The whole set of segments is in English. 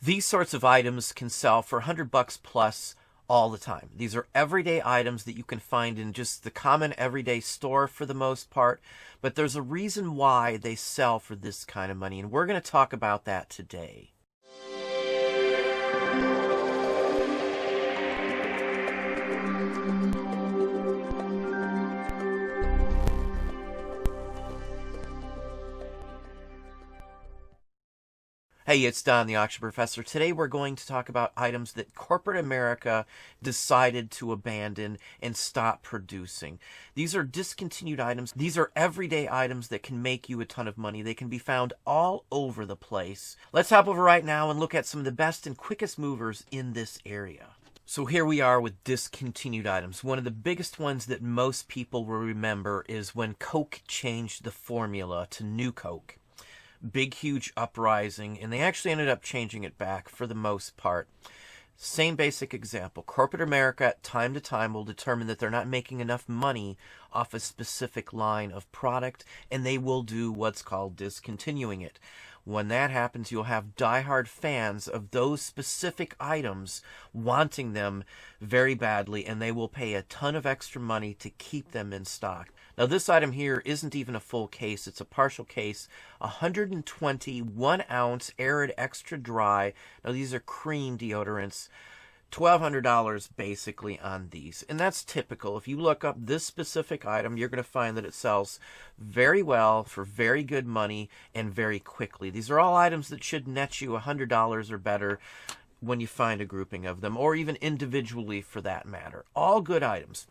These sorts of items can sell for $100 plus all the time. These are everyday items that you can find in just the common everyday store for the most part, but there's a reason why they sell for this kind of money, and we're going to talk about that today. Hey, it's Don, the Auction Professor. Today we're going to talk about items that corporate America decided to abandon and stop producing. These are discontinued items. These are everyday items that can make you a ton of money. They can be found all over the place. Let's hop over right now and look at some of the best and quickest movers in this area. So here we are with discontinued items. One of the biggest ones that most people will remember is when Coke changed the formula to New Coke. Big, huge uprising, and they actually ended up changing it back for the most part. Same basic example. Corporate America, at time to time, will determine that they're not making enough money off a specific line of product, and they will do what's called discontinuing it. When that happens, you'll have diehard fans of those specific items wanting them very badly, and they will pay a ton of extra money to keep them in stock. Now, this item here isn't even a full case. It's a partial case. 120 1-ounce arid extra dry. Now, these are cream deodorants. $1,200 basically on these, and that's typical. If you look up this specific item, you're going to find that it sells very well for very good money and very quickly. These are all items that should net you $100 or better when you find a grouping of them, or even individually for that matter. All good items.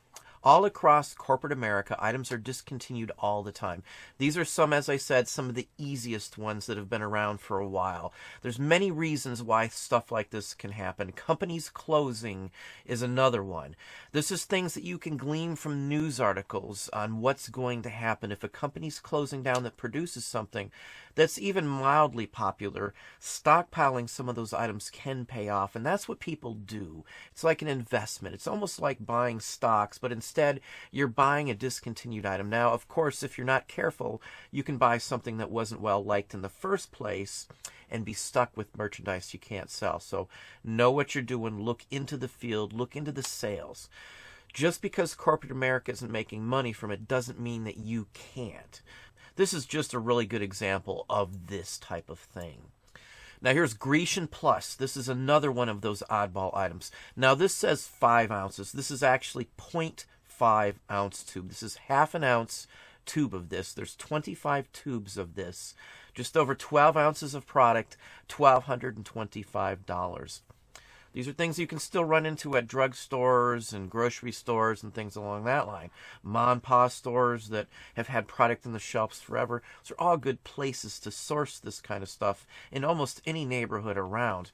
All across corporate America, items are discontinued all the time. These are some, as I said, some of the easiest ones that have been around for a while. There's many reasons why stuff like this can happen. Companies closing is another one. This is things that you can glean from news articles on what's going to happen. If a company's closing down that produces something that's even mildly popular, stockpiling some of those items can pay off, and that's what people do. It's like an investment. It's almost like buying stocks, but instead you're buying a discontinued item. Now, of course, if you're not careful, you can buy something that wasn't well liked in the first place and be stuck with merchandise you can't sell. So know what you're doing. Look into the field. Look into the sales. Just because corporate America isn't making money from it doesn't mean that you can't. This is just a really good example of this type of thing. Now here's Grecian Plus. This is another one of those oddball items. Now this says 5 ounces. This is actually 0.5 ounce tube. This is half an ounce tube of this. There's 25 tubes of this. Just over 12 ounces of product, $1,225. These are things you can still run into at drugstores and grocery stores and things along that line. Mom and pa stores that have had product on the shelves forever. Those are all good places to source this kind of stuff in almost any neighborhood around.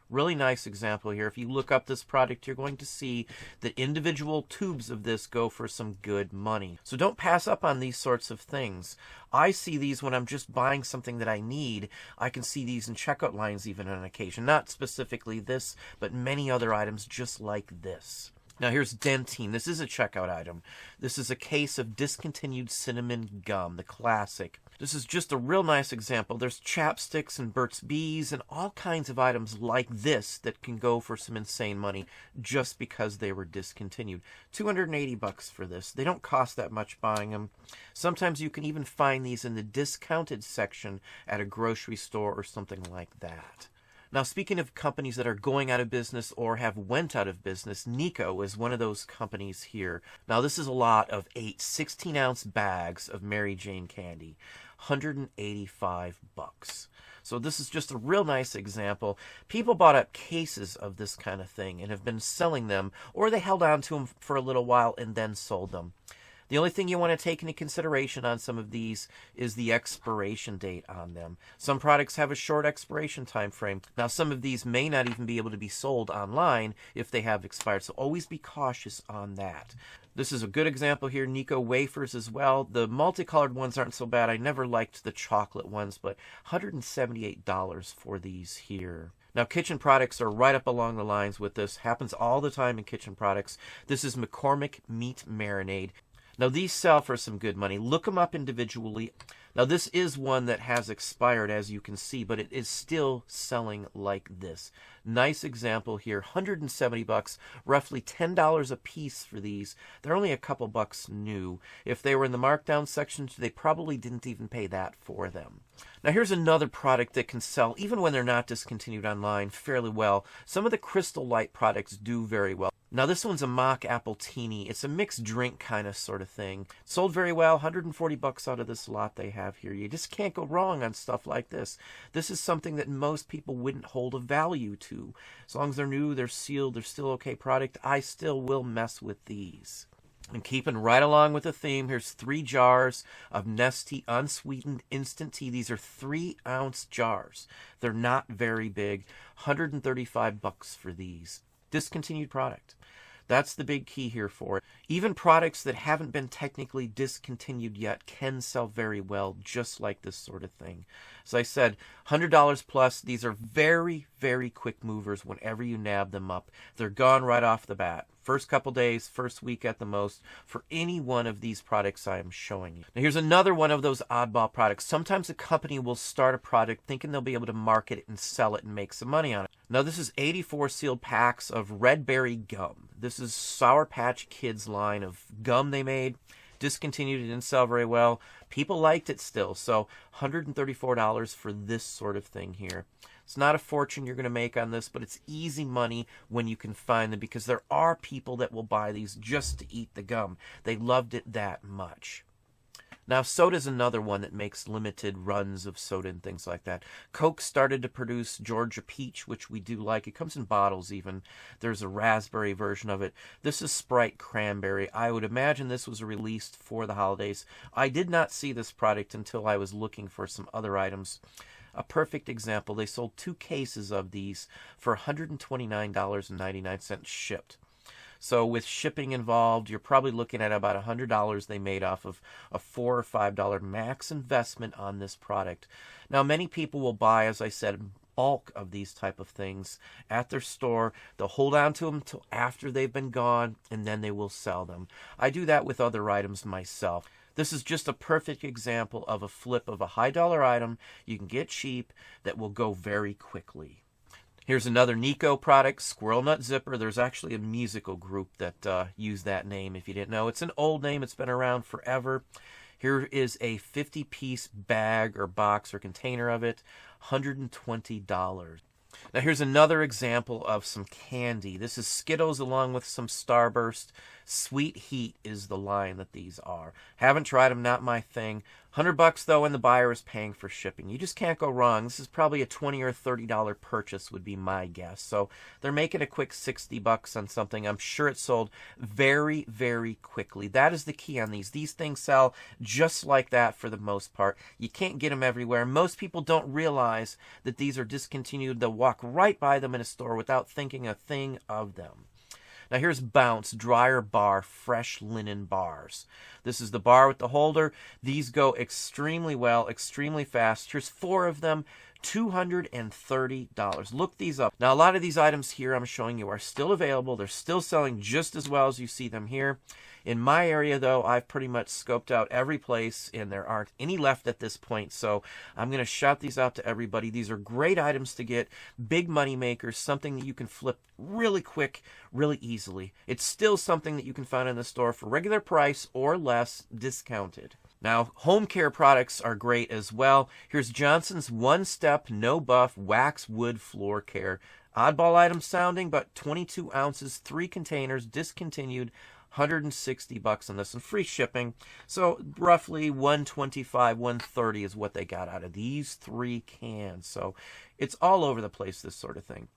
Really nice example here. If you look up this product, you're going to see that individual tubes of this go for some good money. So don't pass up on these sorts of things. I see these when I'm just buying something that I need. I can see these in checkout lines even on occasion. Not specifically this, but many other items just like this. Now here's Dentine. This is a checkout item. This is a case of discontinued cinnamon gum, the classic. This is just a real nice example. There's chapsticks and Burt's Bees and all kinds of items like this that can go for some insane money just because they were discontinued. $280 for this. They don't cost that much buying them. Sometimes you can even find these in the discounted section at a grocery store or something like that. Now, speaking of companies that are going out of business or have went out of business, Nico is one of those companies here. Now, this is a lot of 8 16-ounce bags of Mary Jane candy, $185. So this is just a real nice example. People bought up cases of this kind of thing and have been selling them, or they held on to them for a little while and then sold them. The only thing you want to take into consideration on some of these is the expiration date on them. Some products have a short expiration time frame. Now, some of these may not even be able to be sold online if they have expired, so always be cautious on that. This is a good example here, Nico wafers as well. The multicolored ones aren't so bad. I never liked the chocolate ones, but $178 for these here. Now, kitchen products are right up along the lines with this. Happens all the time in kitchen products. This is McCormick Meat Marinade. Now, these sell for some good money. Look them up individually. Now this is one that has expired, as you can see, but it is still selling like this. Nice example here, 170 bucks, roughly $10 a piece for these. They're only a couple bucks new. If they were in the markdown section, they probably didn't even pay that for them. Now here's another product that can sell, even when they're not discontinued online, fairly well. Some of the Crystal Light products do very well. Now this one's a mock Appletini. It's a mixed drink kind of sort of thing. Sold very well, 140 bucks out of this lot they have here. You just can't go wrong on stuff like this. This is something that most people wouldn't hold a value to. As long as they're new, they're sealed, they're still okay product, I still will mess with these. And keeping right along with the theme, here's 3 jars of Nestea unsweetened instant tea. These are 3-ounce jars. They're not very big. 135 bucks for these. Discontinued product. That's the big key here for it. Even products that haven't been technically discontinued yet can sell very well, just like this sort of thing. As I said, $100 plus. These are very, very quick movers whenever you nab them up. They're gone right off the bat. First couple days, first week at the most, for any one of these products I am showing you. Now here's another one of those oddball products. Sometimes a company will start a product thinking they'll be able to market it and sell it and make some money on it. Now this is 84 sealed packs of red berry gum. This is Sour Patch Kids line of gum they made. Discontinued, it didn't sell very well. People liked it still, so $134 for this sort of thing here. It's not a fortune you're going to make on this, but it's easy money when you can find them, because there are people that will buy these just to eat the gum. They loved it that much. Now, soda's another one that makes limited runs of soda and things like that. Coke started to produce Georgia Peach, which we do like. It comes in bottles even. There's a raspberry version of it. This is Sprite Cranberry. I would imagine this was released for the holidays. I did not see this product until I was looking for some other items. A perfect example, they sold 2 cases of these for $129.99 shipped. So with shipping involved, you're probably looking at about $100 they made off of a $4 or $5 max investment on this product. Now, many people will buy, as I said, bulk of these type of things at their store. They'll hold on to them until after they've been gone, and then they will sell them. I do that with other items myself. This is just a perfect example of a flip of a high dollar item you can get cheap that will go very quickly. Here's another Nico product, Squirrel Nut Zipper. There's actually a musical group that used that name, if you didn't know. It's an old name. It's been around forever. Here is a 50-piece bag or box or container of it, $120. Now here's another example of some candy. This is Skittles along with some Starburst. Sweet Heat is the line that these are. Haven't tried them, not my thing. $100 though, and the buyer is paying for shipping. You just can't go wrong. This is probably a $20 or $30 purchase would be my guess. So they're making a quick $60 on something. I'm sure it sold very, very quickly. That is the key on these. These things sell just like that for the most part. You can't get them everywhere. Most people don't realize that these are discontinued. They'll walk right by them in a store without thinking a thing of them. Now here's Bounce Dryer Bar Fresh Linen Bars. This is the bar with the holder. These go extremely well, extremely fast. Here's 4 of them, $230. Look these up. Now a lot of these items here I'm showing you are still available. They're still selling just as well as you see them here. In my area, though, I've pretty much scoped out every place, and there aren't any left at this point, so I'm going to shout these out to everybody. These are great items to get, big money makers, something that you can flip really quick, really easily. It's still something that you can find in the store for regular price or less, discounted. Now, home care products are great as well. Here's Johnson's One Step No Buff Wax Wood Floor Care. Oddball item sounding, but 22 ounces, 3 containers, discontinued, $160 on this and free shipping. So roughly $125, $130 is what they got out of these 3 cans. So it's all over the place, this sort of thing.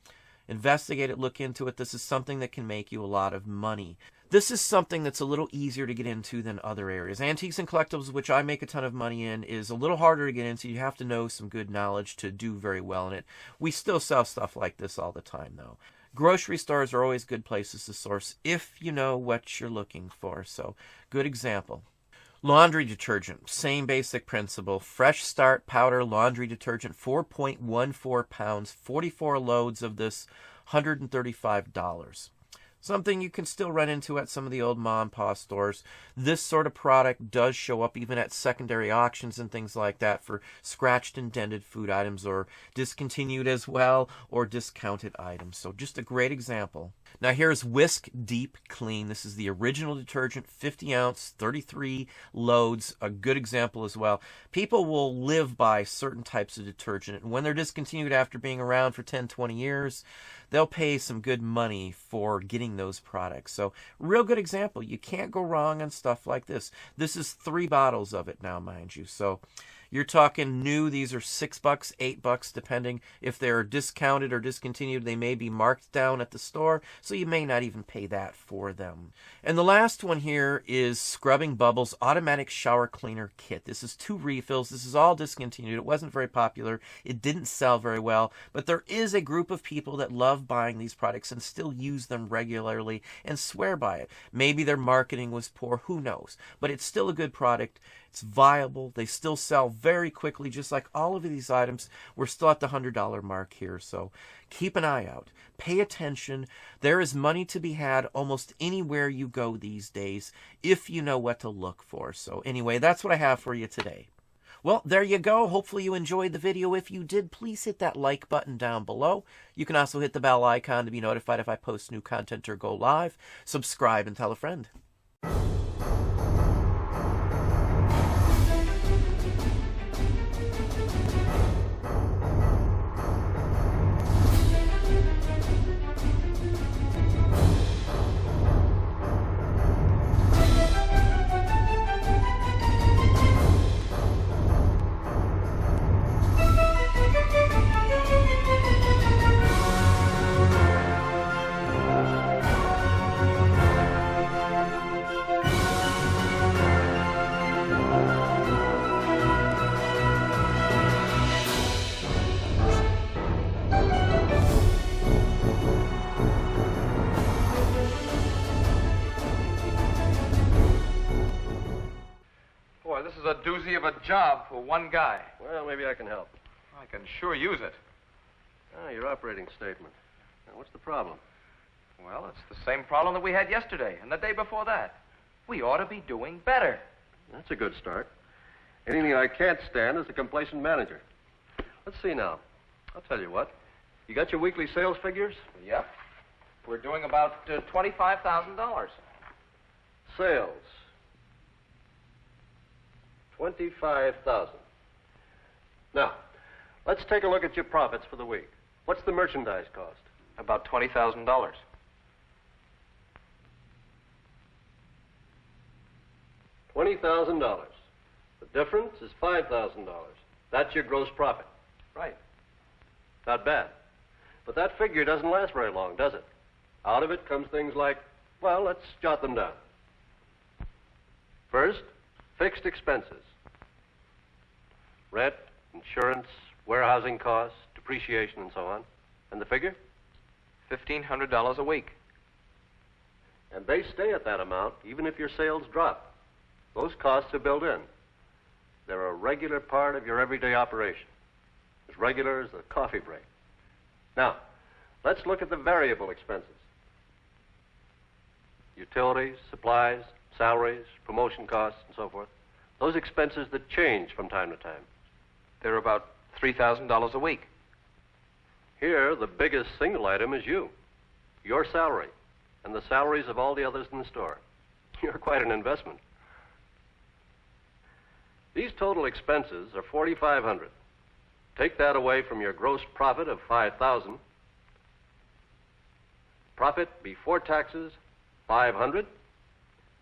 Investigate it, look into it. This is something that can make you a lot of money. This is something that's a little easier to get into than other areas. Antiques and collectibles, which I make a ton of money in, is a little harder to get into. You have to know some good knowledge to do very well in it. We still sell stuff like this all the time, though. Grocery stores are always good places to source if you know what you're looking for. So, good example. Laundry detergent, same basic principle. Fresh Start powder laundry detergent, 4.14 pounds, 44 loads of this, $135. Something you can still run into at some of the old mom and pop stores. This sort of product does show up even at secondary auctions and things like that for scratched and dented food items, or discontinued as well, or discounted items. So just a great example. Now here's Whisk Deep Clean. This is the original detergent, 50 ounce, 33 loads. A good example as well. People will live by certain types of detergent, and when they're discontinued after being around for 10, 20 years, they'll pay some good money for getting those products. So real good example. You can't go wrong on stuff like this. This is 3 bottles of it now, mind you. So you're talking new. These are $6, $8, depending if they're discounted or discontinued. They may be marked down at the store, so you may not even pay that for them. And the last one here is Scrubbing Bubbles Automatic Shower Cleaner Kit. This is 2 refills. This is all discontinued. It wasn't very popular. It didn't sell very well, but there is a group of people that love buying these products and still use them regularly and swear by it. Maybe their marketing was poor. Who knows? But it's still a good product. It's viable. They still sell very quickly, just like all of these items. We're still at the $100 mark here, so keep an eye out. Pay attention. There is money to be had almost anywhere you go these days if you know what to look for. So anyway, that's what I have for you today. Well, there you go. Hopefully you enjoyed the video. If you did, please hit that like button down below. You can also hit the bell icon to be notified if I post new content or go live. Subscribe and tell a friend. This is a doozy of a job for one guy. Well, maybe I can help. I can sure use it. Your operating statement. Now, what's the problem? Well, it's the same problem that we had yesterday and the day before that. We ought to be doing better. That's a good start. Anything I can't stand is a complacent manager. Let's see now. I'll tell you what. You got your weekly sales figures? Yep. We're doing about $25,000. Sales. 25,000. Now, let's take a look at your profits for the week. What's the merchandise cost? About $20,000. $20,000. The difference is $5,000. That's your gross profit. Right. Not bad. But that figure doesn't last very long, does it? Out of it comes things like, well, let's jot them down. First, fixed expenses. Rent, insurance, warehousing costs, depreciation, and so on. And the figure? $1,500 a week. And they stay at that amount even if your sales drop. Those costs are built in. They're a regular part of your everyday operation. As regular as the coffee break. Now, let's look at the variable expenses. Utilities, supplies, salaries, promotion costs, and so forth. Those expenses that change from time to time. They're about $3,000 a week. Here, the biggest single item is you. Your salary, and the salaries of all the others in the store. You're quite an investment. These total expenses are $4,500. Take that away from your gross profit of $5,000. Profit before taxes, $500.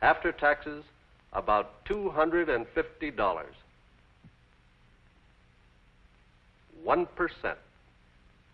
After taxes, about $250. 1%.